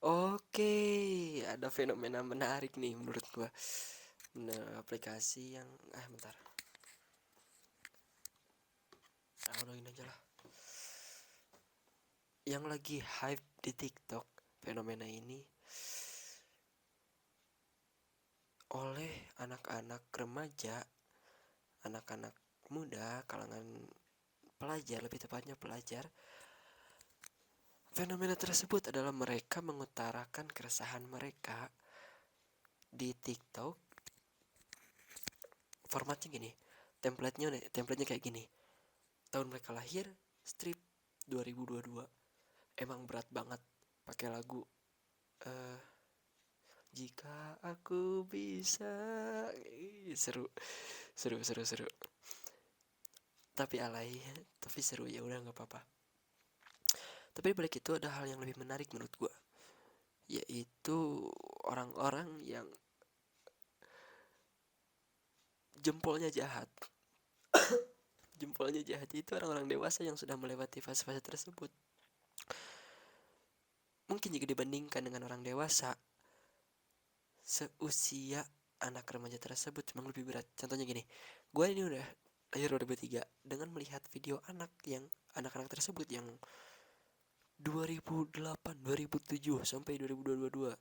Oke, ada fenomena menarik nih menurut gua. Nah, aplikasi yang bentar. Udahin aja lah. Yang lagi hype di TikTok fenomena ini oleh anak-anak remaja, anak-anak muda, kalangan pelajar, lebih tepatnya pelajar. Fenomena tersebut adalah mereka mengutarakan keresahan mereka di TikTok. Formatnya gini, templatenya kayak gini. Tahun mereka lahir, strip 2022. Emang berat banget pakai lagu eh jika aku bisa. Seru, seru, seru, seru. Tapi alay, tapi seru, ya udah nggak apa-apa. Tapi balik itu ada hal yang lebih menarik menurut gua, yaitu orang-orang yang jempolnya jahat. Jempolnya jahat itu orang-orang dewasa yang sudah melewati fase-fase tersebut. Mungkin jika dibandingkan dengan orang dewasa seusia anak remaja tersebut memang lebih berat. Contohnya gini, gue ini udah lahir 2003 dengan melihat video anak-anak tersebut yang 2008, 2007 sampai 2022.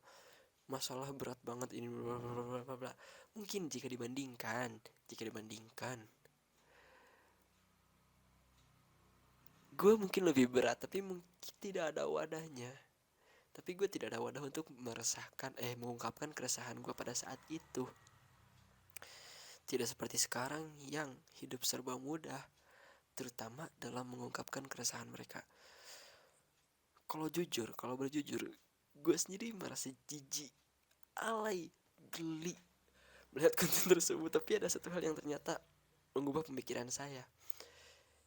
Masalah berat banget ini, bla bla bla bla. Mungkin jika dibandingkan gue mungkin lebih berat, tapi mungkin tidak ada wadahnya. Tapi gue tidak ada wadah untuk mengungkapkan keresahan gue pada saat itu. Tidak seperti sekarang yang hidup serba mudah, terutama dalam mengungkapkan keresahan mereka. Kalau berjujur, gue sendiri merasa jijik, alay, geli melihat konten tersebut. Tapi ada satu hal yang ternyata mengubah pemikiran saya,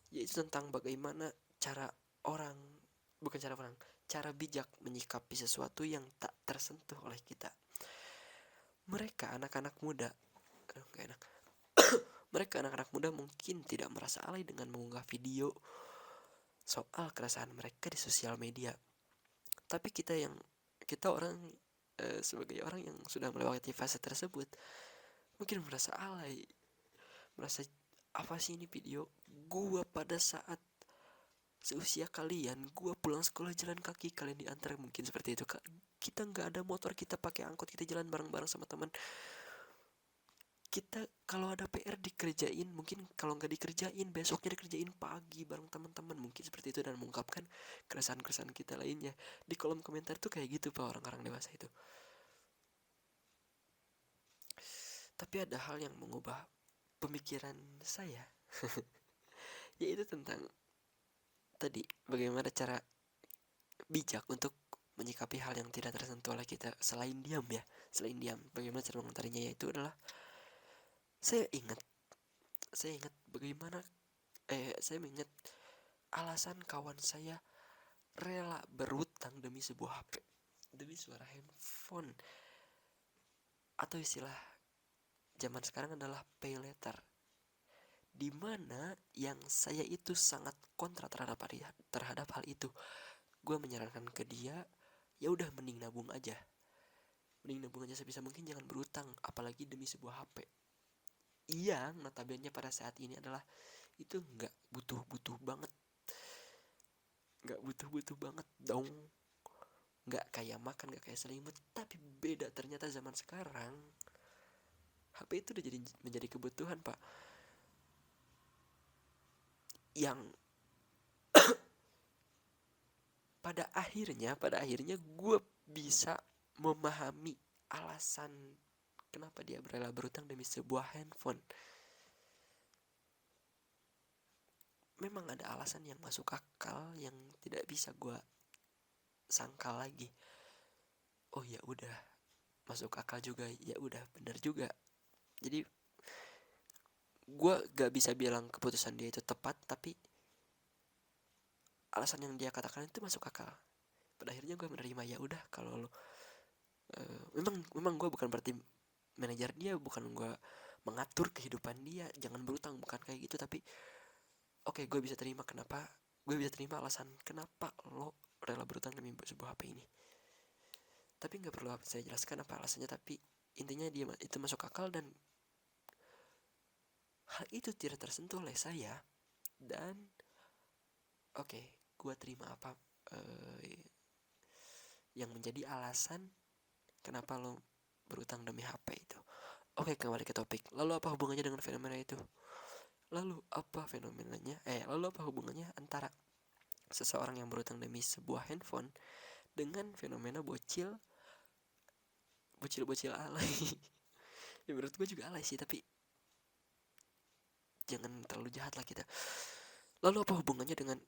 yaitu tentang bagaimana cara orang, bukan cara orang, cara bijak menyikapi sesuatu yang tak tersentuh oleh kita. Mereka anak-anak muda, gak enak. Mereka anak-anak muda mungkin tidak merasa alay dengan mengunggah video soal keresahan mereka di sosial media. Tapi kita orang sebagai orang yang sudah melewati fase tersebut, mungkin merasa alay, merasa apa sih ini video gua pada saat seusia kalian, gua pulang sekolah jalan kaki, kalian diantar, mungkin seperti itu. Kita nggak ada motor, kita pakai angkot, kita jalan bareng-bareng sama teman. Kita kalau ada PR dikerjain, mungkin kalau nggak dikerjain besoknya dikerjain pagi bareng teman-teman, mungkin seperti itu. Dan mengungkapkan keresahan-keresahan kita lainnya di kolom komentar tuh, kayak gitu pak, orang-orang dewasa itu. Tapi ada hal yang mengubah pemikiran saya, yaitu tentang tadi, bagaimana cara bijak untuk menyikapi hal yang tidak tersentuh oleh kita. Selain diam, bagaimana cara mengomentarinya, yaitu adalah saya ingat saya ingat bagaimana saya mengingat alasan kawan saya rela berhutang demi sebuah HP, demi suara handphone, atau istilah zaman sekarang adalah pay letter. Di mana yang saya itu sangat kontra terhadap hal itu. Gue menyarankan ke dia, ya udah mending nabung aja sebisa mungkin, jangan berutang, apalagi demi sebuah HP yang notabene pada saat ini adalah itu nggak butuh butuh banget dong. Nggak kayak makan, nggak kayak selimut. Tapi beda ternyata zaman sekarang, HP itu udah menjadi kebutuhan pak, yang pada akhirnya gue bisa memahami alasan kenapa dia rela berutang demi sebuah handphone. Memang ada alasan yang masuk akal, yang tidak bisa gue sangkal lagi. Oh ya udah, masuk akal juga, ya udah benar juga. Jadi gue gak bisa bilang keputusan dia itu tepat, tapi alasan yang dia katakan itu masuk akal. Pada akhirnya gue menerima, ya udah kalau lo memang gue bukan berarti manajer dia, bukan gue mengatur kehidupan dia jangan berutang, bukan kayak gitu. Tapi oke, gue bisa terima alasan kenapa lo rela berutang demi sebuah HP ini. Tapi nggak perlu saya jelaskan apa alasannya, tapi intinya dia itu masuk akal, dan hal itu tidak tersentuh oleh saya. Dan oke, gue terima apa yang menjadi alasan kenapa lo berutang demi HP itu. Oke, kembali ke topik. Lalu apa hubungannya dengan fenomena itu? Lalu apa hubungannya antara seseorang yang berutang demi sebuah handphone dengan fenomena bocil alay? Ya menurut gue juga alay sih, tapi jangan terlalu jahat lah kita. Lalu apa hubungannya dengan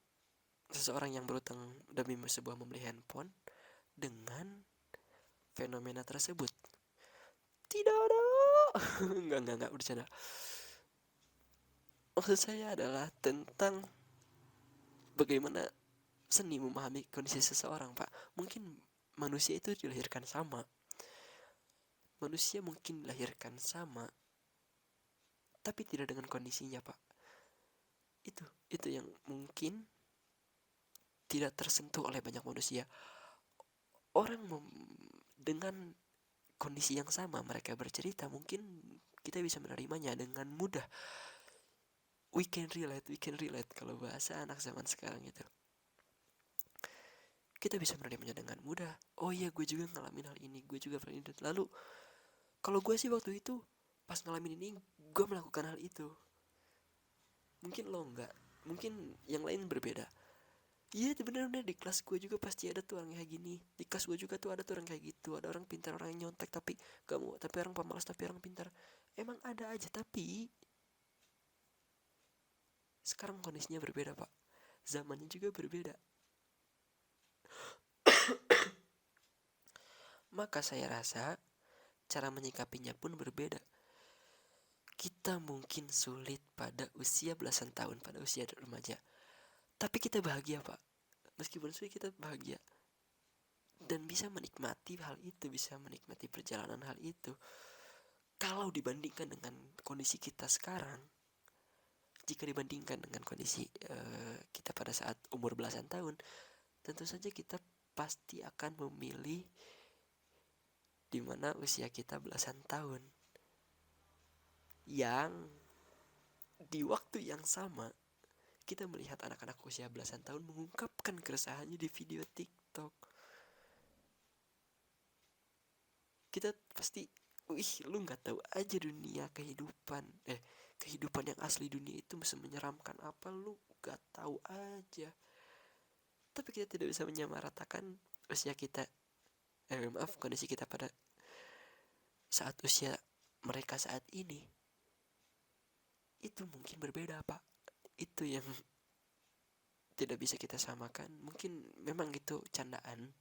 seseorang yang berutang demi sebuah membeli handphone dengan fenomena tersebut? Tidak ada. Enggak bercanda. Maksud saya adalah tentang bagaimana seni memahami kondisi seseorang, Pak. Mungkin manusia itu dilahirkan sama. Manusia mungkin dilahirkan sama, tapi tidak dengan kondisinya, Pak. Itu yang mungkin tidak tersentuh oleh banyak manusia. Orang dengan kondisi yang sama mereka bercerita, mungkin kita bisa menerimanya dengan mudah. We can relate kalau bahasa anak zaman sekarang itu. Kita bisa menerimanya dengan mudah. Oh iya, gue juga ngalamin hal ini, gue juga pernah ini. Lalu kalau gue sih waktu itu pas ngalamin ini, gue melakukan hal itu. Mungkin lo enggak, mungkin yang lain berbeda. Iya bener-bener di kelas gue juga pasti ada tuh orang kayak gini. Di kelas gue juga tuh ada tuh orang kayak gitu. Ada orang pintar, orang yang nyontek tapi gak mau, tapi orang pemalas tapi orang pintar. Emang ada aja, tapi sekarang kondisinya berbeda, Pak. Zamannya juga berbeda. Maka saya rasa cara menyikapinya pun berbeda. Kita mungkin sulit pada usia belasan tahun, pada usia remaja, tapi kita bahagia, Pak. Meskipun sulit, kita bahagia dan bisa menikmati hal itu, bisa menikmati perjalanan hal itu. Kalau dibandingkan dengan kondisi kita sekarang, jika dibandingkan dengan kondisi kita pada saat umur belasan tahun, tentu saja kita pasti akan memilih di mana usia kita belasan tahun, yang di waktu yang sama kita melihat anak-anak usia belasan tahun mengungkapkan keresahannya di video TikTok. Kita pasti, wih, lu nggak tahu aja dunia kehidupan yang asli dunia itu bisa menyeramkan apa, lu nggak tahu aja. Tapi kita tidak bisa menyamaratakan usia kita, kondisi kita pada saat usia mereka saat ini. Itu mungkin berbeda, Pak. Itu yang tidak bisa kita samakan. Mungkin memang itu candaan,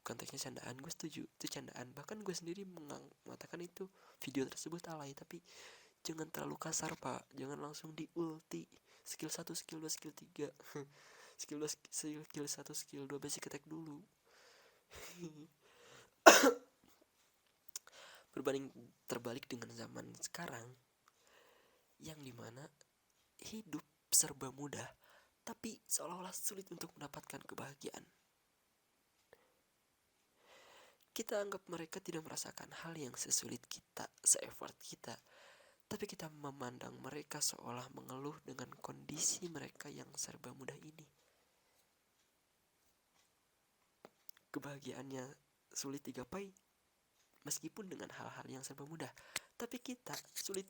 konteksnya candaan, gue setuju itu candaan. Bahkan gue sendiri mengatakan itu video tersebut alay, tapi jangan terlalu kasar, Pak. Jangan langsung diulti skill 1, skill 2, skill 3. skill 2, skill 1, skill 2 basic attack dulu. Berbanding terbalik dengan zaman sekarang yang dimana hidup serba mudah, tapi seolah-olah sulit untuk mendapatkan kebahagiaan. Kita anggap mereka tidak merasakan hal yang sesulit kita, se-effort kita, tapi kita memandang mereka seolah mengeluh dengan kondisi mereka yang serba mudah ini. Kebahagiaannya sulit digapai meskipun dengan hal-hal yang serba mudah, tapi kita sulit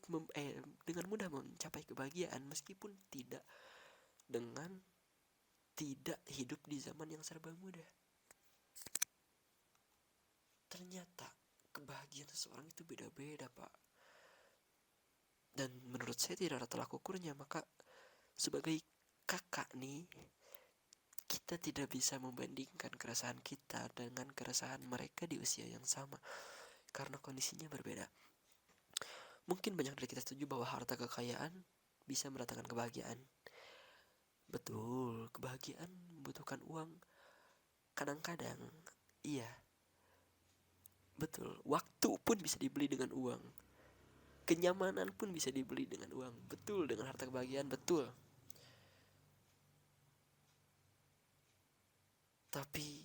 dengan mudah mencapai kebahagiaan meskipun tidak hidup di zaman yang serba mudah. Ternyata kebahagiaan seseorang itu beda-beda, Pak. Dan menurut saya tidak ada tolak ukurnya. Maka sebagai kakak nih, kita tidak bisa membandingkan keresahan kita dengan keresahan mereka di usia yang sama, karena kondisinya berbeda. Mungkin banyak dari kita setuju bahwa harta kekayaan bisa mendatangkan kebahagiaan. Betul, kebahagiaan membutuhkan uang. Kadang-kadang, iya. Betul, waktu pun bisa dibeli dengan uang. Kenyamanan pun bisa dibeli dengan uang. Betul, dengan harta kebahagiaan, betul. Tapi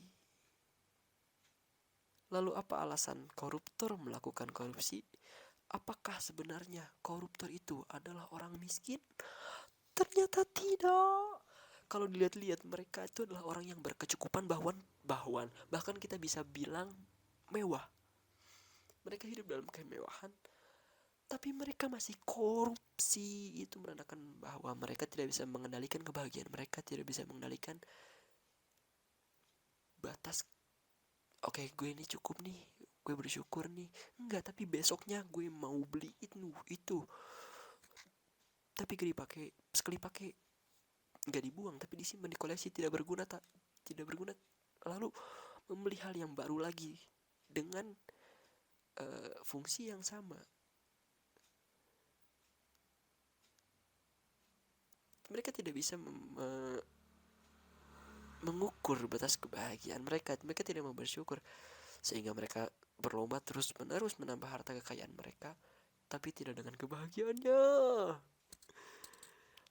Lalu apa alasan koruptor melakukan korupsi? Apakah sebenarnya koruptor itu adalah orang miskin? Ternyata tidak. Kalau dilihat-lihat mereka itu adalah orang yang berkecukupan, bahkan kita bisa bilang mewah. Mereka hidup dalam kemewahan, tapi mereka masih korupsi. Itu menandakan bahwa mereka tidak bisa mengendalikan kebahagiaan mereka, tidak bisa mengendalikan batas. Oke, gue ini cukup nih, gue bersyukur nih. Enggak, tapi besoknya gue mau beli itu. Tapi gak dipakai, sekali pakai nggak dibuang, tapi disimpan di koleksi, tidak berguna. Lalu membeli hal yang baru lagi dengan fungsi yang sama. Mereka tidak bisa mengukur batas kebahagiaan mereka. Mereka tidak mau bersyukur, sehingga mereka berlomba terus menerus menambah harta kekayaan mereka, tapi tidak dengan kebahagiaannya.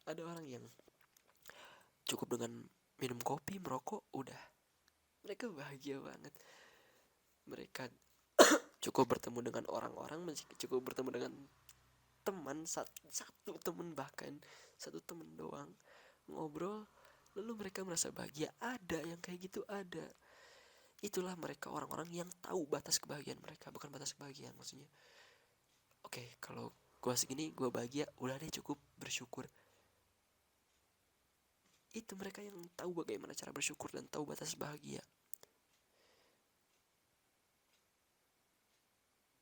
Ada orang yang cukup dengan minum kopi, merokok, udah mereka bahagia banget. Mereka cukup bertemu dengan orang-orang, cukup bertemu dengan teman, satu teman, bahkan satu teman doang, ngobrol, lalu mereka merasa bahagia. Ada yang kayak gitu, ada. Itulah mereka, orang-orang yang tahu batas kebahagiaan mereka. Bukan batas kebahagiaan maksudnya, oke, kalau gue segini gue bahagia, udah deh, cukup bersyukur. Itu mereka yang tahu bagaimana cara bersyukur dan tahu batas bahagia.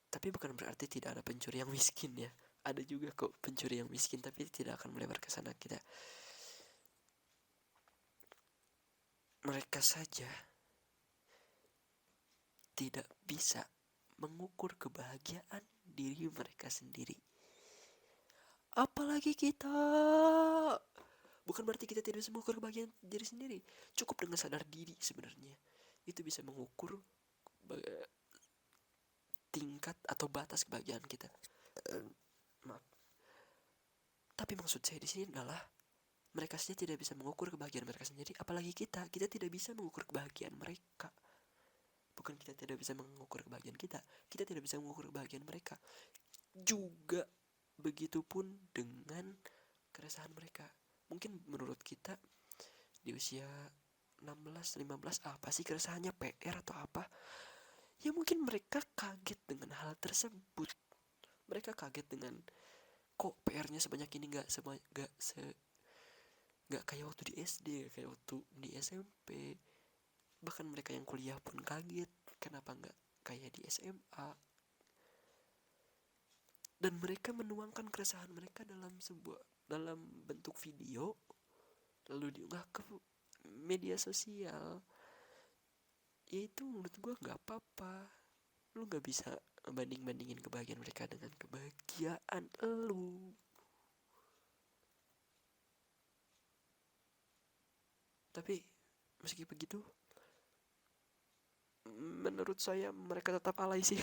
Tapi bukan berarti tidak ada pencuri yang miskin ya. Ada juga kok pencuri yang miskin, tapi tidak akan melebar ke sana kita. Mereka saja tidak bisa mengukur kebahagiaan diri mereka sendiri. Apalagi kita. Bukan berarti kita tidak bisa mengukur kebahagiaan diri sendiri. Cukup dengan sadar diri sebenarnya. Itu bisa mengukur tingkat atau batas kebahagiaan kita. Maaf. Tapi maksud saya di sini adalah mereka saja tidak bisa mengukur kebahagiaan mereka sendiri, apalagi kita tidak bisa mengukur kebahagiaan mereka. Bukan kita tidak bisa mengukur kebahagiaan kita tidak bisa mengukur kebahagiaan mereka. Juga begitupun dengan keresahan mereka. Mungkin menurut kita di usia 16-15 apa sih keresahannya, PR atau apa? Ya mungkin mereka kaget dengan hal tersebut. Mereka kaget dengan kok PR-nya sebanyak ini, nggak kayak waktu di SD, kayak waktu di SMP. Bahkan mereka yang kuliah pun kaget, kenapa nggak kayak di SMA. Dan mereka menuangkan keresahan mereka dalam bentuk video, lalu diunggah ke media sosial. Ya itu menurut gue nggak apa-apa. Lu nggak bisa bandingin kebahagiaan mereka dengan kebahagiaan lu. Tapi meski begitu, menurut saya mereka tetap alay sih.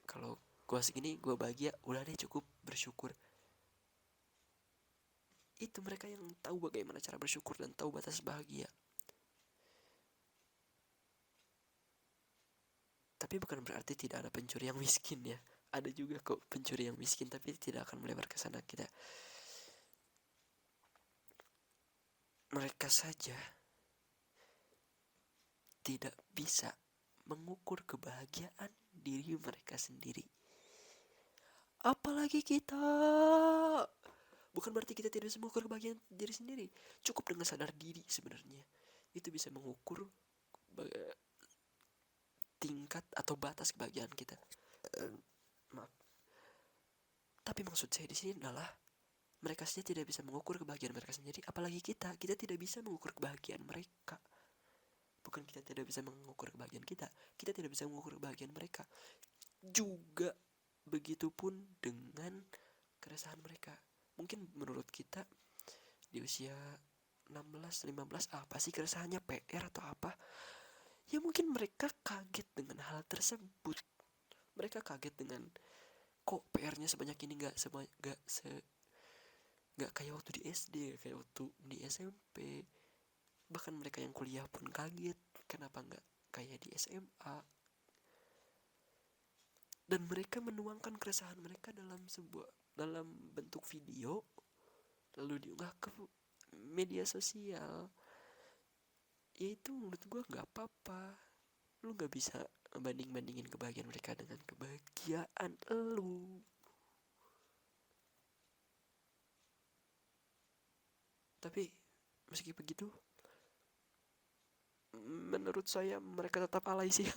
Kalau gue segini gue bahagia, udah deh, cukup bersyukur. Itu mereka yang tahu bagaimana cara bersyukur dan tahu batas bahagia. Tapi bukan berarti tidak ada pencuri yang miskin ya. Ada juga kok pencuri yang miskin, tapi tidak akan melebar ke sana kita. Mereka saja tidak bisa mengukur kebahagiaan diri mereka sendiri. Apalagi kita. Bukan berarti kita tidak bisa mengukur kebahagiaan diri sendiri. Cukup dengan sadar diri sebenarnya. Itu bisa mengukur tingkat atau batas kebahagiaan kita. Maaf. Tapi maksud saya di sini adalah mereka saja tidak bisa mengukur kebahagiaan mereka sendiri, apalagi kita tidak bisa mengukur kebahagiaan mereka. Bukan kita tidak bisa mengukur kebahagiaan kita tidak bisa mengukur kebahagiaan mereka. Juga begitupun dengan keresahan mereka. Mungkin menurut kita di usia 16-15 apa sih keresahannya, PR atau apa? Ya mungkin mereka kaget dengan hal tersebut. Mereka kaget dengan kok PR-nya sebanyak ini, nggak kayak waktu di SD, kayak waktu di SMP. Bahkan mereka yang kuliah pun kaget, kenapa nggak kayak di SMA. dan mereka menuangkan keresahan mereka dalam bentuk video lalu diunggah ke media sosial. Ya itu menurut gue nggak apa-apa. Lu nggak bisa bandingin kebahagiaan mereka dengan kebahagiaan lu. Tapi meski begitu, menurut saya mereka tetap alay sih.